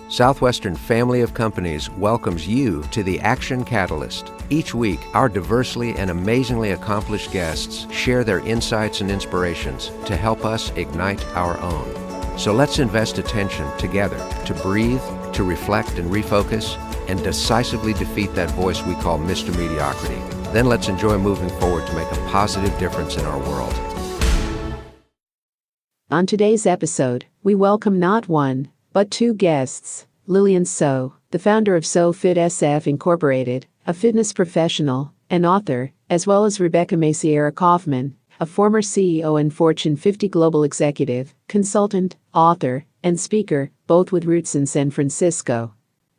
Southwestern Family of Companies welcomes you to the Action Catalyst. Each week, our diversely and amazingly accomplished guests share their insights and inspirations to help us ignite our own. So let's invest attention together to breathe, to reflect and refocus, and decisively defeat that voice we call Mr. Mediocrity. Then let's enjoy moving forward to make a positive difference in our world. On today's episode, we welcome not one, but two guests, Lillian So, the founder of SOFit SF Incorporated, a fitness professional and author, as well as Rebecca Macieira-Kaufmann, a former CEO and Fortune 50 global executive, consultant, author, and speaker, both with roots in San Francisco.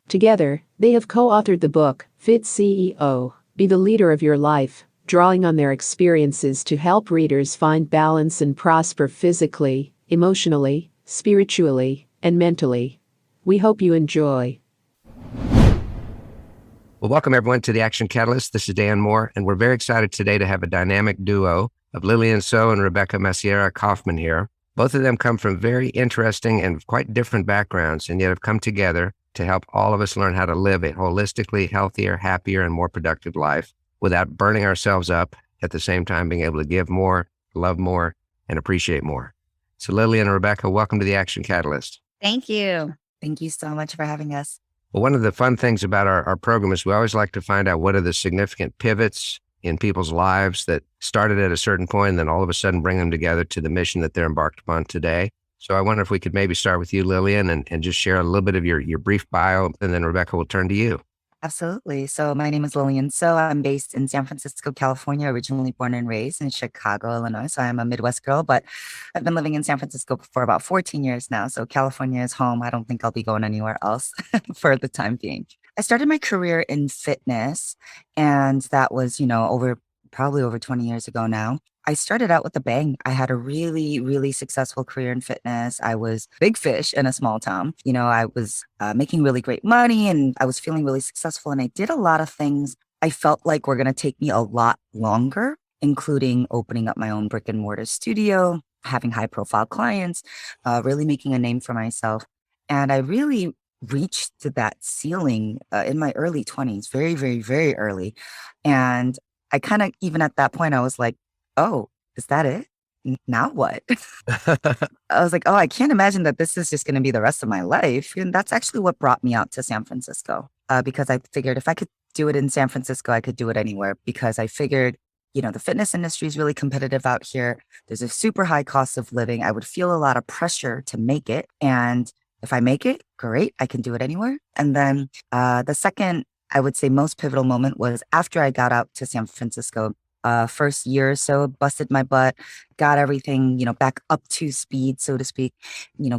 Together, they have co-authored the book, FitCEO, Be the Leader of Your Life, drawing on their experiences to help readers find balance and prosper physically, emotionally, spiritually, and mentally. We hope you enjoy. Well, welcome everyone to the Action Catalyst. This is Dan Moore, and we're very excited today to have a dynamic duo of Lillian So and Rebecca Macieira-Kaufmann here. Both of them come from very interesting and quite different backgrounds, and yet have come together to help all of us learn how to live a holistically healthier, happier, and more productive life without burning ourselves up, at the same time being able to give more, love more, and appreciate more. So Lillian and Rebecca, welcome to the Action Catalyst. Thank you. Thank you so much for having us. Well, one of the fun things about our program is we always like to find out what are the significant pivots in people's lives that started at a certain point and then all of a sudden bring them together to the mission that they're embarked upon today. So I wonder if we could maybe start with you, Lillian, and just share a little bit of your brief bio, and then Rebecca will turn to you. Absolutely. So my name is Lillian So. I'm based in San Francisco, California, originally born and raised in Chicago, Illinois. So I'm a Midwest girl, but I've been living in San Francisco for about 14 years now. So California is home. I don't think I'll be going anywhere else for the time being. I started my career in fitness, and that was, probably over 20 years ago now. I started out with a bang. I had a really, really successful career in fitness. I was big fish in a small town. I was making really great money and I was feeling really successful. And I did a lot of things I felt like were going to take me a lot longer, including opening up my own brick and mortar studio, having high profile clients, really making a name for myself. And I really reached to that ceiling in my early 20s, very, very, very early. And I kind of, even at that point, I was like, oh, is that it? Now what? I was like, oh, I can't imagine that this is just going to be the rest of my life. And that's actually what brought me out to San Francisco, because I figured if I could do it in San Francisco, I could do it anywhere, because I figured, the fitness industry is really competitive out here. There's a super high cost of living. I would feel a lot of pressure to make it. And if I make it, great, I can do it anywhere. And then the second, I would say, most pivotal moment was after I got out to San Francisco. First year or so, busted my butt, got everything, back up to speed, so to speak,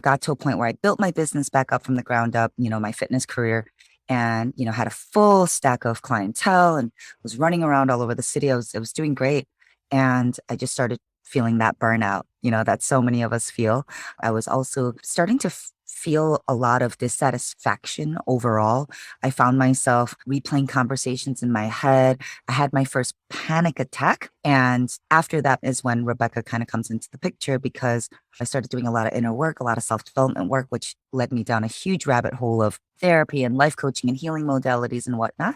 got to a point where I built my business back up from the ground up, my fitness career, and, had a full stack of clientele and was running around all over the city. I was doing great. And I just started feeling that burnout, that so many of us feel. I was also starting to feel a lot of dissatisfaction overall. I found myself replaying conversations in my head. I had my first panic attack. And after that is when Rebecca kind of comes into the picture, because I started doing a lot of inner work, a lot of self-development work, which led me down a huge rabbit hole of therapy and life coaching and healing modalities and whatnot.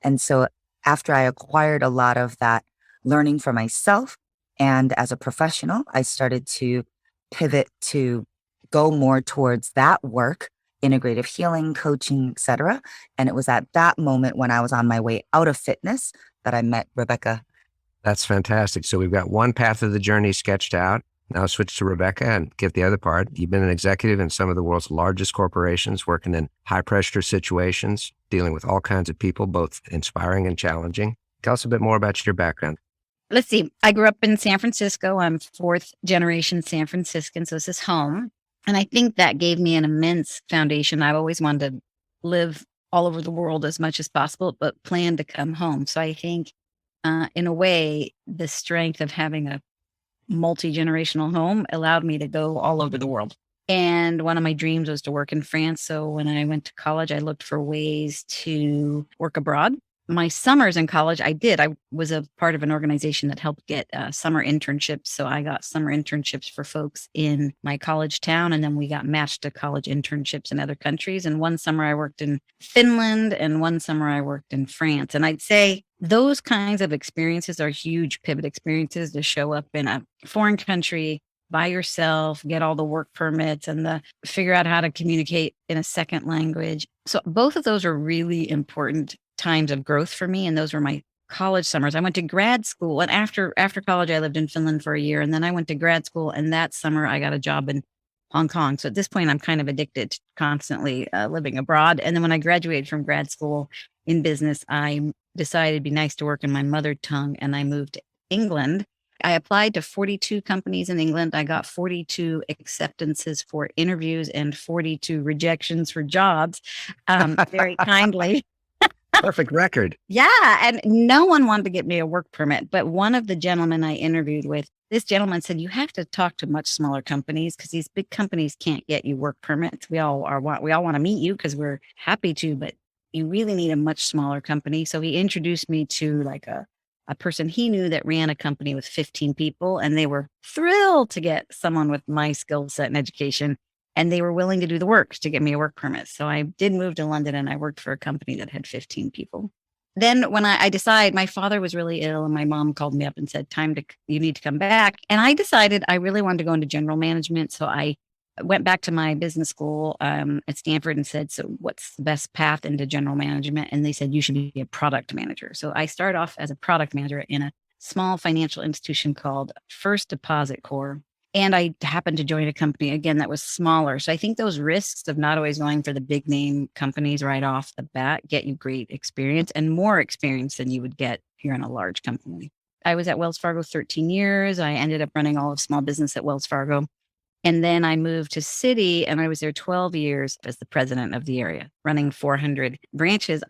And so after I acquired a lot of that learning for myself and as a professional, I started to pivot to go more towards that work, integrative healing, coaching, etc. And it was at that moment when I was on my way out of fitness that I met Rebecca. That's fantastic. So we've got one path of the journey sketched out. Now switch to Rebecca and get the other part. You've been an executive in some of the world's largest corporations, working in high pressure situations, dealing with all kinds of people, both inspiring and challenging. Tell us a bit more about your background. Let's see. I grew up in San Francisco. I'm fourth generation San Franciscan, so this is home. And I think that gave me an immense foundation. I've always wanted to live all over the world as much as possible, but plan to come home. So I think, in a way, the strength of having a multi-generational home allowed me to go all over the world. And one of my dreams was to work in France. So when I went to college, I looked for ways to work abroad. my summers in college, I was a part of an organization that helped get summer internships. So I got summer internships for folks in my college town. And then we got matched to college internships in other countries. And one summer I worked in Finland and one summer I worked in France. And I'd say those kinds of experiences are huge pivot experiences to show up in a foreign country by yourself, get all the work permits and figure out how to communicate in a second language. So both of those are really important times of growth for me. And those were my college summers. I went to grad school, and after college, I lived in Finland for a year. And then I went to grad school, and that summer I got a job in Hong Kong. So at this point, I'm kind of addicted to constantly living abroad. And then when I graduated from grad school in business, I decided it'd be nice to work in my mother tongue, and I moved to England. I applied to 42 companies in England. I got 42 acceptances for interviews and 42 rejections for jobs, very kindly. Perfect record. Yeah. And no one wanted to get me a work permit. But one of the gentlemen I interviewed with, this gentleman said, you have to talk to much smaller companies because these big companies can't get you work permits. We all want to meet you because we're happy to, but you really need a much smaller company. So he introduced me to like a person he knew that ran a company with 15 people, and they were thrilled to get someone with my skill set and education. And they were willing to do the work to get me a work permit. So I did move to London, and I worked for a company that had 15 people. Then when I decided, my father was really ill, and my mom called me up and said, you need to come back. And I decided I really wanted to go into general management. So I went back to my business school at Stanford and said, so what's the best path into general management? And they said, you should be a product manager. So I started off as a product manager in a small financial institution called First Deposit Corps. And I happened to join a company, again, that was smaller. So I think those risks of not always going for the big name companies right off the bat get you great experience and more experience than you would get here in a large company. I was at Wells Fargo 13 years. I ended up running all of small business at Wells Fargo. And then I moved to Citi, and I was there 12 years as the president of the area, running 400 branches.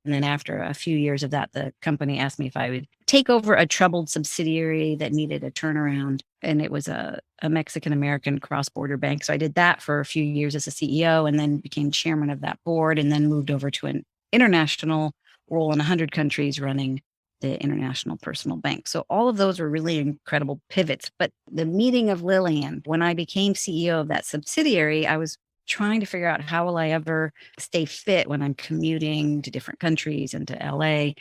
And then after a few years of that, the company asked me if I would take over a troubled subsidiary that needed a turnaround. And it was a Mexican-American cross-border bank. So I did that for a few years as a CEO, and then became chairman of that board, and then moved over to an international role in 100 countries running the International Personal Bank. So all of those were really incredible pivots. But the meeting of Lillian, when I became CEO of that subsidiary, I was trying to figure out how will I ever stay fit when I'm commuting to different countries and to LA.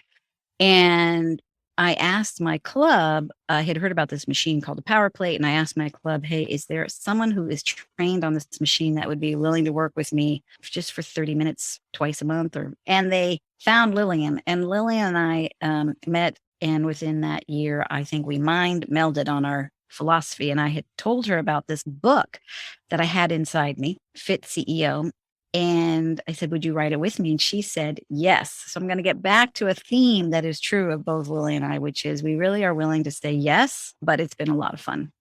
And I asked my club, I had heard about this machine called a power plate. And I asked my club, hey, is there someone who is trained on this machine that would be willing to work with me just for 30 minutes twice a month? And they found Lillian. And Lillian and I met. And within that year, I think we mind melded on our philosophy. And I had told her about this book that I had inside me, FitCEO. And I said, would you write it with me? And she said, yes. So I'm going to get back to a theme that is true of both Lily and I, which is we really are willing to say yes, but it's been a lot of fun.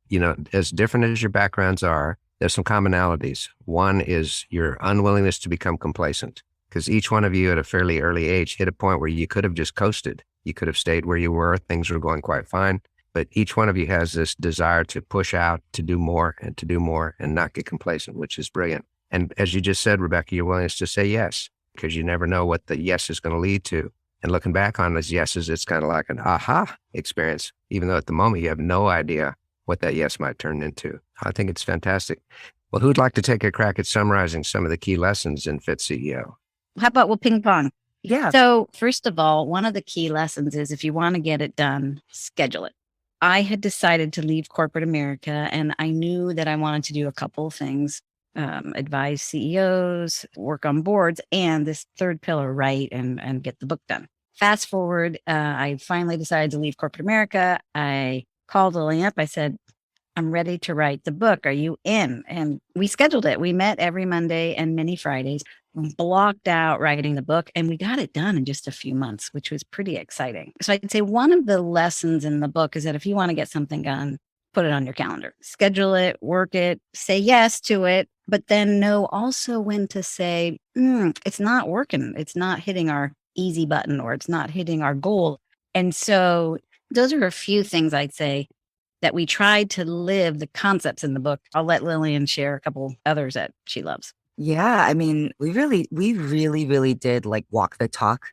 You know, as different as your backgrounds are, there's some commonalities. One is your unwillingness to become complacent, because each one of you at a fairly early age hit a point where you could have just coasted. You could have stayed where you were. Things were going quite fine. But each one of you has this desire to push out, to do more and not get complacent, which is brilliant. And as you just said, Rebecca, your willingness to say yes, because you never know what the yes is going to lead to. And looking back on those yeses, it's kind of like an aha experience, even though at the moment you have no idea what that yes might turn into. I think it's fantastic. Well, who'd like to take a crack at summarizing some of the key lessons in FitCEO? How about we'll ping pong? Yeah. So first of all, one of the key lessons is if you want to get it done, schedule it. I had decided to leave corporate America, and I knew that I wanted to do a couple of things. Advise CEOs, work on boards, and this third pillar, write and get the book done. Fast forward, I finally decided to leave corporate America. I called Lillian up. I said, I'm ready to write the book. Are you in? And we scheduled it. We met every Monday and many Fridays, blocked out writing the book, and we got it done in just a few months, which was pretty exciting. So I'd say one of the lessons in the book is that if you want to get something done, put it on your calendar, schedule it, work it, say yes to it, but then know also when to say, it's not working. It's not hitting our easy button, or it's not hitting our goal. And so those are a few things I'd say that we tried to live the concepts in the book. I'll let Lillian share a couple others that she loves. Yeah, I mean, we really did like walk the talk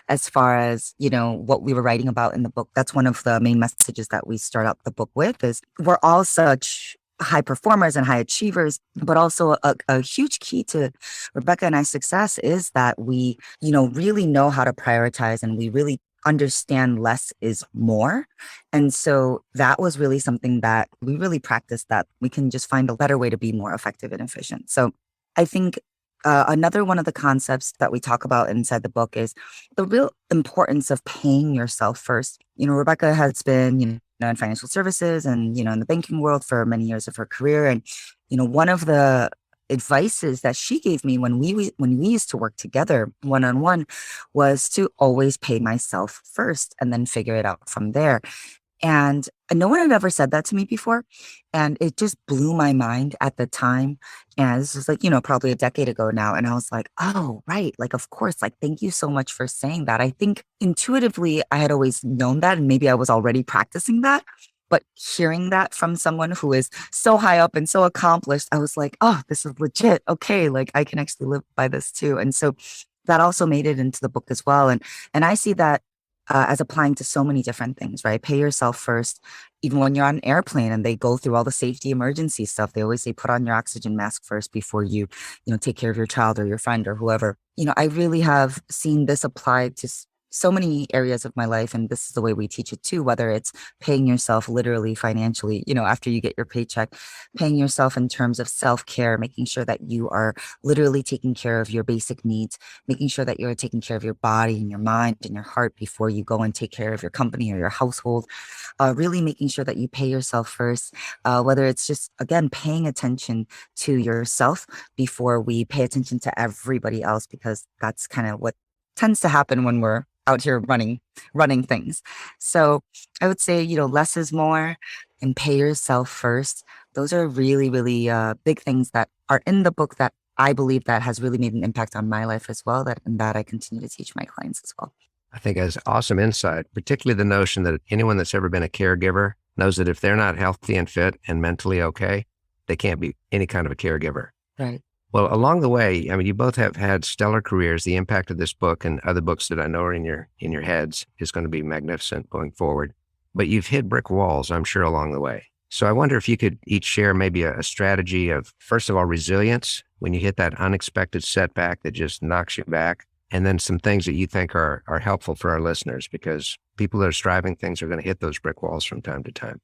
as far as, what we were writing about in the book. That's one of the main messages that we start out the book with is we're all such high performers and high achievers, but also a huge key to Rebecca and I's success is that we, really know how to prioritize and we really understand less is more. And so that was really something that we really practiced, that we can just find a better way to be more effective and efficient. So I think another one of the concepts that we talk about inside the book is the real importance of paying yourself first. Rebecca has been, in financial services and, in the banking world for many years of her career. And, one of the advices that she gave me when we used to work together one-on-one was to always pay myself first and then figure it out from there. And no one had ever said that to me before. And it just blew my mind at the time. And this was like, probably a decade ago now. And I was like, oh, right. Like, of course, like, thank you so much for saying that. I think intuitively I had always known that and maybe I was already practicing that. But hearing that from someone who is so high up and so accomplished, I was like, oh, this is legit. Okay. Like I can actually live by this too. And so that also made it into the book as well. And I see that as applying to so many different things, right? Pay yourself first. Even when you're on an airplane and they go through all the safety emergency stuff, they always say put on your oxygen mask first before you take care of your child or your friend or whoever. I really have seen this applied to so many areas of my life. And this is the way we teach it too, whether it's paying yourself literally financially, after you get your paycheck, paying yourself in terms of self-care, making sure that you are literally taking care of your basic needs, making sure that you're taking care of your body and your mind and your heart before you go and take care of your company or your household, really making sure that you pay yourself first, whether it's just, again, paying attention to yourself before we pay attention to everybody else, because that's kind of what tends to happen when we're out here running things. So I would say, less is more and pay yourself first. Those are really, really big things that are in the book that I believe that has really made an impact on my life as well, that I continue to teach my clients as well. I think that's awesome insight, particularly the notion that anyone that's ever been a caregiver knows that if they're not healthy and fit and mentally okay, they can't be any kind of a caregiver. Right. Well, along the way, I mean, you both have had stellar careers. The impact of this book and other books that I know are in your heads is going to be magnificent going forward. But you've hit brick walls, I'm sure, along the way. So I wonder if you could each share maybe a strategy of, first of all, resilience when you hit that unexpected setback that just knocks you back, and then some things that you think are helpful for our listeners, because people that are striving things are going to hit those brick walls from time to time.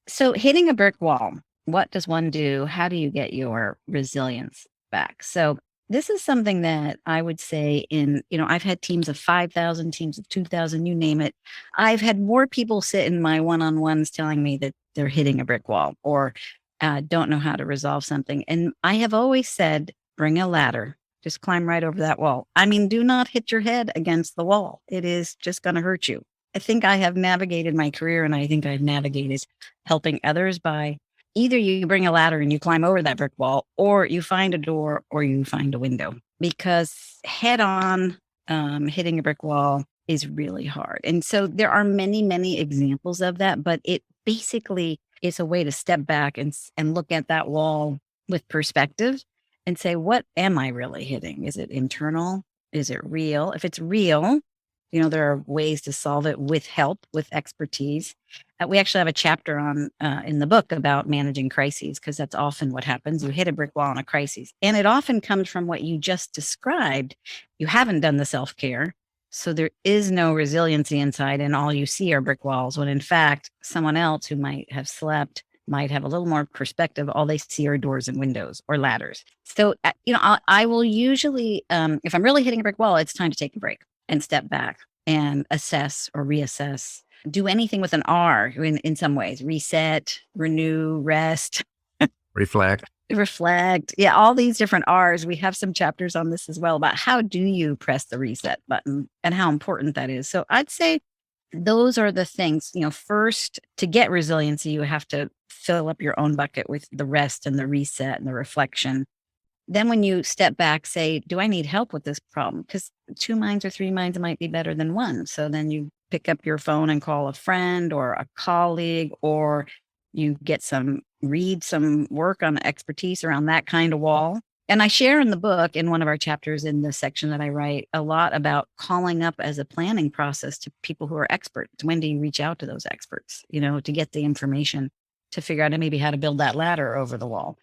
So hitting a brick wall, what does one do? How do you get your resilience back? So this is something that I would say I've had teams of 5,000, teams of 2,000, you name it. I've had more people sit in my one-on-ones telling me that they're hitting a brick wall or don't know how to resolve something. And I have always said, bring a ladder, just climb right over that wall. I mean, do not hit your head against the wall. It is just going to hurt you. I think I have navigated my career, and I think I've navigated helping others by either you bring a ladder and you climb over that brick wall, or you find a door, or you find a window, because head on hitting a brick wall is really hard. And so there are many, many examples of that, but it basically is a way to step back and look at that wall with perspective and say, what am I really hitting? Is it internal? Is it real? If it's real, there are ways to solve it with help, with expertise. We actually have a chapter on in the book about managing crises, because that's often what happens. You hit a brick wall in a crisis, and it often comes from what you just described. You haven't done the self-care, so there is no resiliency inside, and all you see are brick walls, when in fact, someone else who might have slept might have a little more perspective. All they see are doors and windows or ladders. So, I will usually, if I'm really hitting a brick wall, it's time to take a break and step back and assess or reassess. Do anything with an R in some ways: reset, renew, rest, Reflect. Yeah, all these different R's. We have some chapters on this as well about how do you press the reset button and how important that is. So I'd say those are the things. First, to get resiliency, you have to fill up your own bucket with the rest and the reset and the reflection. Then when you step back, say, do I need help with this problem? Because 2 minds or 3 minds might be better than one. So then you pick up your phone and call a friend or a colleague, or you read some work on expertise around that kind of wall. And I share in the book, in one of our chapters in the section that I write, a lot about calling up as a planning process to people who are experts. When do you reach out to those experts, to get the information to figure out maybe how to build that ladder over the wall?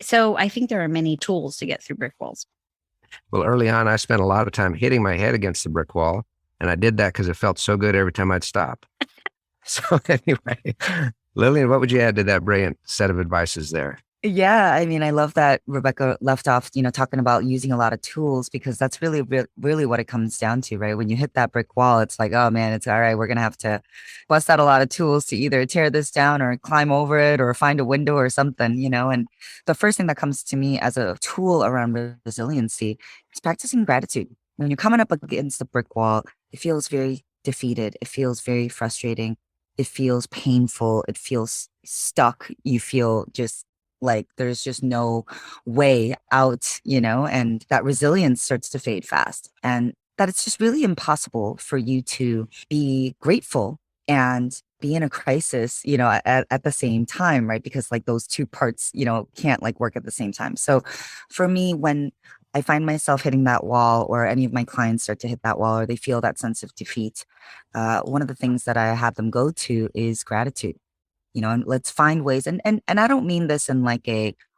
So I think there are many tools to get through brick walls. Well, early on, I spent a lot of time hitting my head against the brick wall. And I did that because it felt so good every time I'd stop. So anyway, Lillian, what would you add to that brilliant set of advices there? Yeah, I mean, I love that Rebecca left off, talking about using a lot of tools, because that's really what it comes down to, right? When you hit that brick wall, it's like, oh man, it's all right. We're going to have to bust out a lot of tools to either tear this down or climb over it or find a window or something, and the first thing that comes to me as a tool around resiliency is practicing gratitude. When you're coming up against the brick wall, it feels very defeated. It feels very frustrating. It feels painful. It feels stuck. You feel just like there's just no way out, and that resilience starts to fade fast. And that it's just really impossible for you to be grateful and be in a crisis, at the same time, right? Because like those two parts, can't like work at the same time. So for me, when I find myself hitting that wall, or any of my clients start to hit that wall, or they feel that sense of defeat, one of the things that I have them go to is gratitude. And let's find ways. And I don't mean this in like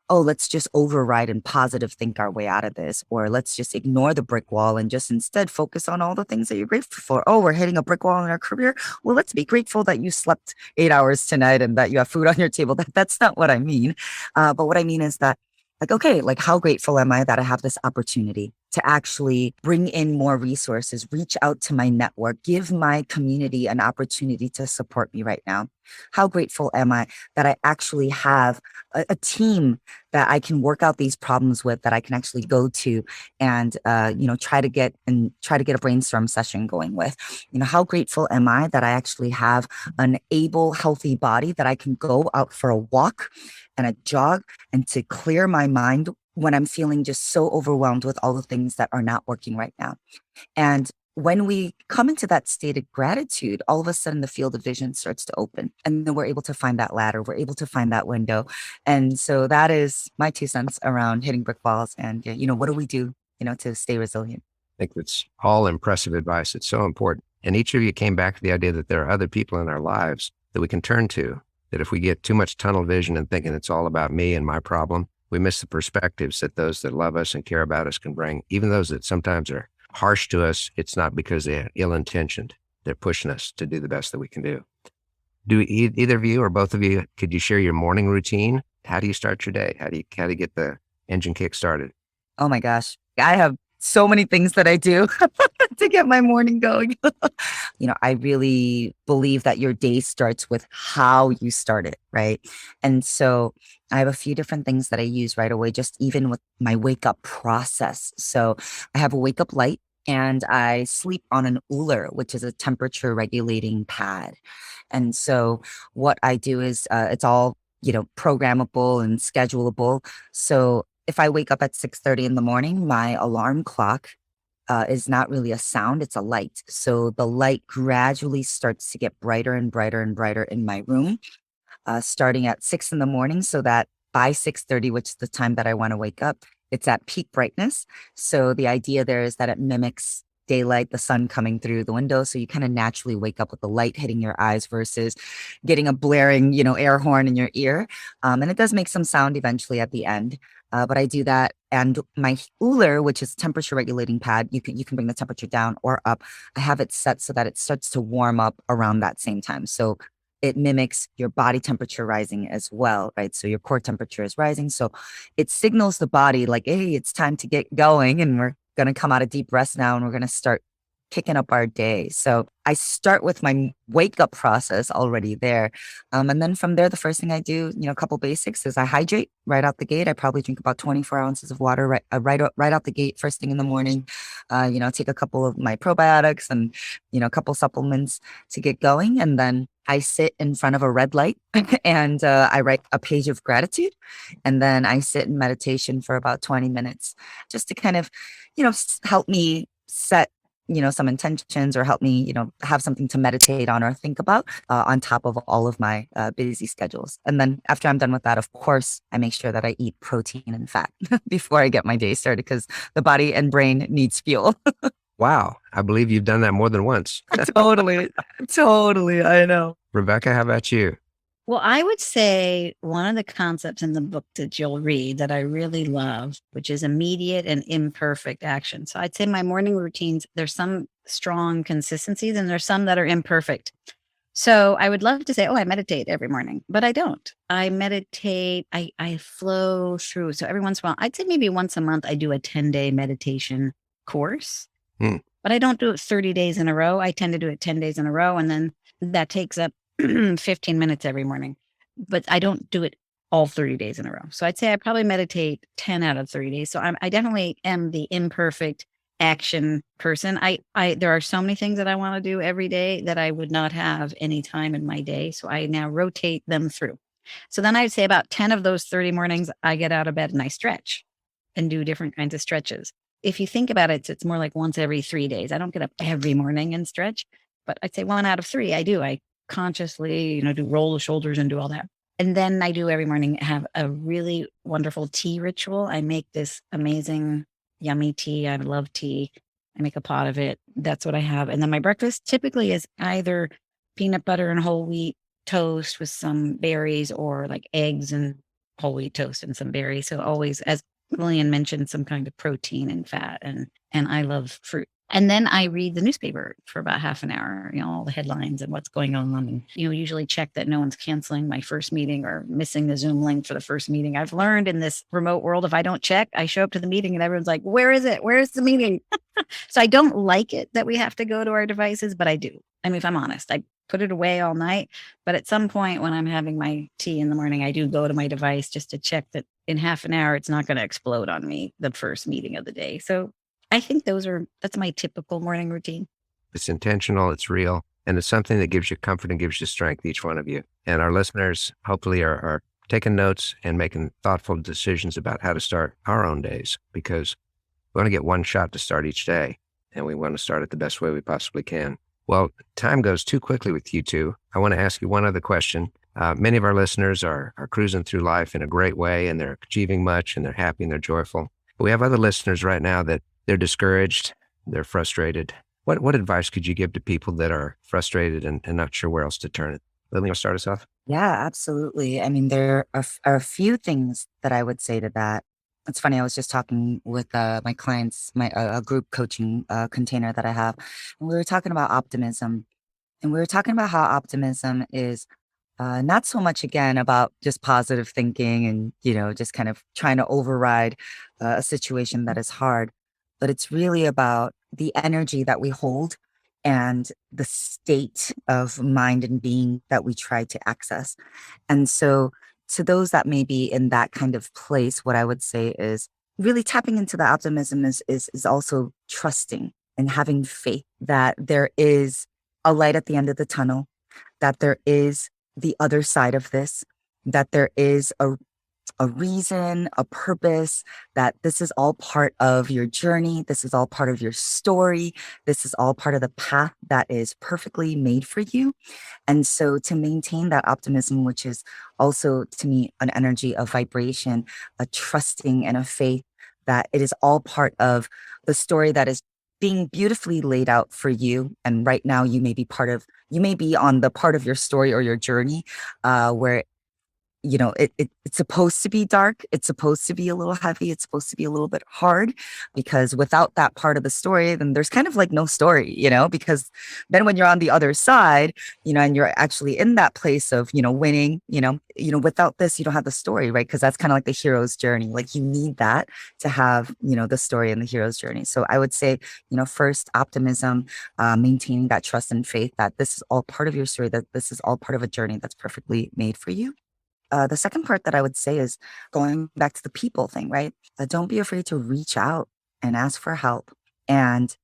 let's just override and positive think our way out of this, or let's just ignore the brick wall and just instead focus on all the things that you're grateful for. Oh, we're hitting a brick wall in our career. Well, let's be grateful that you slept 8 hours tonight and that you have food on your table. That's not what I mean. But what I mean is that, like, okay, like how grateful am I that I have this opportunity to actually bring in more resources, reach out to my network, give my community an opportunity to support me right now? How grateful am I that I actually have a team that I can work out these problems with, that I can actually go to and, try to get a brainstorm session going with? How grateful am I that I actually have an able, healthy body that I can go out for a walk and a jog and to clear my mind when I'm feeling just so overwhelmed with all the things that are not working right now? And when we come into that state of gratitude, all of a sudden the field of vision starts to open, and then we're able to find that ladder. We're able to find that window. And so that is my 2 cents around hitting brick walls. And, what do we do, to stay resilient? I think that's all impressive advice. It's so important. And each of you came back to the idea that there are other people in our lives that we can turn to, that if we get too much tunnel vision and thinking it's all about me and my problem, we miss the perspectives that those that love us and care about us can bring. Even those that sometimes are harsh to us, it's not because they're ill-intentioned. They're pushing us to do the best that we can do. Do either of you or both of you, could you share your morning routine? How do you start your day? How do you get the engine kick started? Oh my gosh, I have so many things that I do to get my morning going. I really believe that your day starts with how you start it, right? And so I have a few different things that I use right away, just even with my wake up process. So I have a wake up light, and I sleep on an Uller, which is a temperature regulating pad. And so what I do is it's all, programmable and schedulable. So if I wake up at 6:30 in the morning, my alarm clock is not really a sound, it's a light. So the light gradually starts to get brighter and brighter and brighter in my room, starting at 6 in the morning, so that by 6:30, which is the time that I want to wake up, it's at peak brightness. So the idea there is that it mimics daylight, the sun coming through the window. So you kind of naturally wake up with the light hitting your eyes versus getting a blaring, air horn in your ear. And it does make some sound eventually at the end. But I do that. And my Uller, which is temperature regulating pad, you can bring the temperature down or up. I have it set so that it starts to warm up around that same time. So it mimics your body temperature rising as well, right? So your core temperature is rising. So it signals the body like, hey, it's time to get going. And we're going to come out of deep rest now, and we're going to start kicking up our day. So I start with my wake up process already there. And then from there, the first thing I do, a couple basics, is I hydrate right out the gate. I probably drink about 24 ounces of water right out the gate, first thing in the morning. Take a couple of my probiotics and, a couple supplements to get going. And then I sit in front of a red light and I write a page of gratitude. And then I sit in meditation for about 20 minutes just to kind of, help me set some intentions or help me, have something to meditate on or think about on top of all of my busy schedules. And then after I'm done with that, of course, I make sure that I eat protein and fat before I get my day started because the body and brain needs fuel. Wow. I believe you've done that more than once. Totally. Totally. I know. Rebecca, how about you? Well, I would say one of the concepts in the book that you'll read that I really love, which is immediate and imperfect action. So I'd say my morning routines, there's some strong consistencies and there's some that are imperfect. So I would love to say, oh, I meditate every morning, but I don't. I meditate, I flow through. So every once in a while, I'd say maybe once a month, I do a 10-day meditation course, but I don't do it 30 days in a row. I tend to do it 10 days in a row. And then that takes up 15 minutes every morning, but I don't do it all 30 days in a row. So I'd say I probably meditate 10 out of 30 days. So I definitely am the imperfect action person. There are so many things that I want to do every day that I would not have any time in my day. So I now rotate them through. So then I'd say about 10 of those 30 mornings, I get out of bed and I stretch and do different kinds of stretches. If you think about it, it's more like once every 3 days. I don't get up every morning and stretch, but I'd say 1 out of 3 I do. I consciously, do roll the shoulders and do all that. And then I do every morning have a really wonderful tea ritual. I make this amazing, yummy tea. I love tea. I make a pot of it. That's what I have. And then my breakfast typically is either peanut butter and whole wheat toast with some berries or like eggs and whole wheat toast and some berries. So always, as Lillian mentioned, some kind of protein and fat. And I love fruit. And then I read the newspaper for about half an hour, all the headlines and what's going on. And, usually check that no one's canceling my first meeting or missing the Zoom link for the first meeting. I've learned in this remote world, if I don't check, I show up to the meeting and everyone's like, where is it? Where's the meeting? So I don't like it that we have to go to our devices, but I do. I mean, if I'm honest, I put it away all night. But at some point when I'm having my tea in the morning, I do go to my device just to check that in half an hour, it's not going to explode on me the first meeting of the day. So I think that's my typical morning routine. It's intentional, it's real, and it's something that gives you comfort and gives you strength, each one of you. And our listeners hopefully are taking notes and making thoughtful decisions about how to start our own days, because we want to get one shot to start each day, and we want to start it the best way we possibly can. Well, time goes too quickly with you two. I want to ask you one other question. Many of our listeners are cruising through life in a great way, and they're achieving much, and they're happy, and they're joyful. But we have other listeners right now that they're discouraged, they're frustrated. What advice could you give to people that are frustrated and not sure where else to turn it? Lillian, you start us off? Yeah, absolutely. I mean, there are a few things that I would say to that. It's funny, I was just talking with my clients, a group coaching container that I have, and we were talking about optimism. And we were talking about how optimism is not so much, again, about just positive thinking and, just kind of trying to override a situation that is hard. But it's really about the energy that we hold and the state of mind and being that we try to access. And so to those that may be in that kind of place, what I would say is really tapping into the optimism is also trusting and having faith that there is a light at the end of the tunnel, that there is the other side of this, that there is a reason, a purpose, that this is all part of your journey. This is all part of your story. This is all part of the path that is perfectly made for you. And so to maintain that optimism, which is also to me an energy of vibration, a trusting and a faith that it is all part of the story that is being beautifully laid out for you. And right now you may be on the part of your story or your journey where it's supposed to be dark. It's supposed to be a little heavy. It's supposed to be a little bit hard, because without that part of the story, then there's kind of like no story, because then when you're on the other side, and you're actually in that place of, winning, without this, you don't have the story, right? Because that's kind of like the hero's journey. Like you need that to have, the story and the hero's journey. So I would say, first optimism, maintaining that trust and faith that this is all part of your story, that this is all part of a journey that's perfectly made for you. The second part that I would say is going back to the people thing, right? Don't be afraid to reach out and ask for help and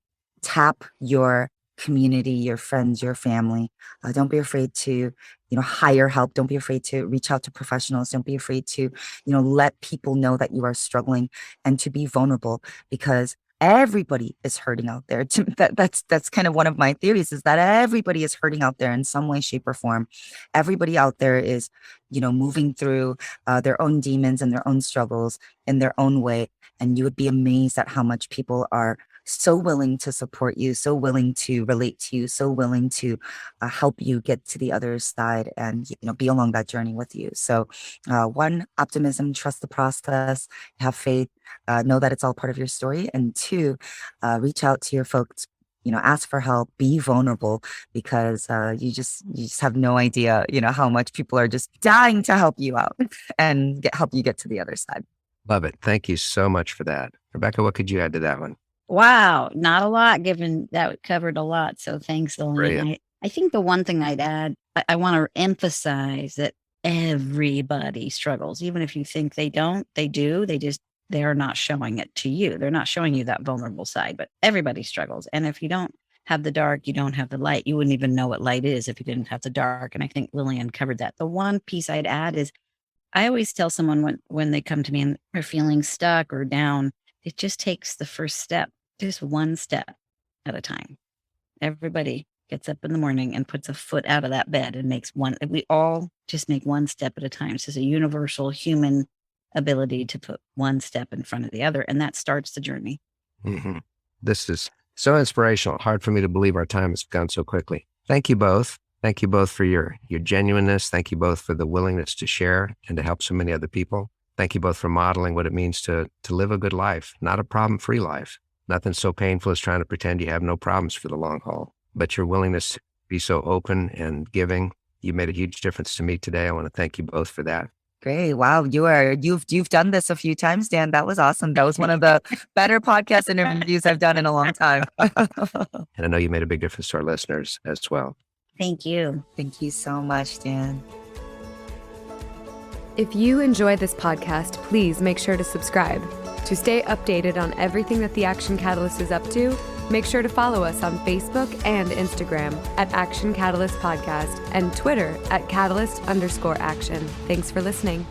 tap your community, your friends, your family. Don't be afraid to, hire help. Don't be afraid to reach out to professionals. Don't be afraid to, let people know that you are struggling and to be vulnerable, because everybody is hurting out there. That's kind of one of my theories, is that everybody is hurting out there in some way, shape, or form. Everybody out there is, moving through their own demons and their own struggles in their own way. And you would be amazed at how much people are so willing to support you, so willing to relate to you, so willing to help you get to the other side and, be along that journey with you. So one, optimism, trust the process, have faith, know that it's all part of your story. And two, reach out to your folks, ask for help, be vulnerable, because you just have no idea, how much people are just dying to help you out and help you get to the other side. Love it. Thank you so much for that. Rebecca, what could you add to that one? Wow, not a lot, given that covered a lot. So thanks, Lillian. Brilliant. I think the one thing I'd add, I want to emphasize that everybody struggles. Even if you think they don't, they do. They're not showing it to you. They're not showing you that vulnerable side, but everybody struggles. And if you don't have the dark, you don't have the light. You wouldn't even know what light is if you didn't have the dark. And I think Lillian covered that. The one piece I'd add is I always tell someone when they come to me and they're feeling stuck or down, it just takes the first step. Just one step at a time. Everybody gets up in the morning and puts a foot out of that bed and makes one. We all just make one step at a time. It's just a universal human ability to put one step in front of the other. And that starts the journey. Mm-hmm. This is so inspirational. Hard for me to believe our time has gone so quickly. Thank you both. Thank you both for your genuineness. Thank you both for the willingness to share and to help so many other people. Thank you both for modeling what it means to live a good life, not a problem-free life. Nothing so painful as trying to pretend you have no problems for the long haul. But your willingness to be so open and giving, you made a huge difference to me today. I want to thank you both for that. Great. Wow. You've done this a few times, Dan. That was awesome. That was one of the better podcast interviews I've done in a long time. And I know you made a big difference to our listeners as well. Thank you. Thank you so much, Dan. If you enjoy this podcast, please make sure to subscribe. To stay updated on everything that the Action Catalyst is up to, make sure to follow us on Facebook and Instagram at Action Catalyst Podcast and Twitter at Catalyst_Action. Thanks for listening.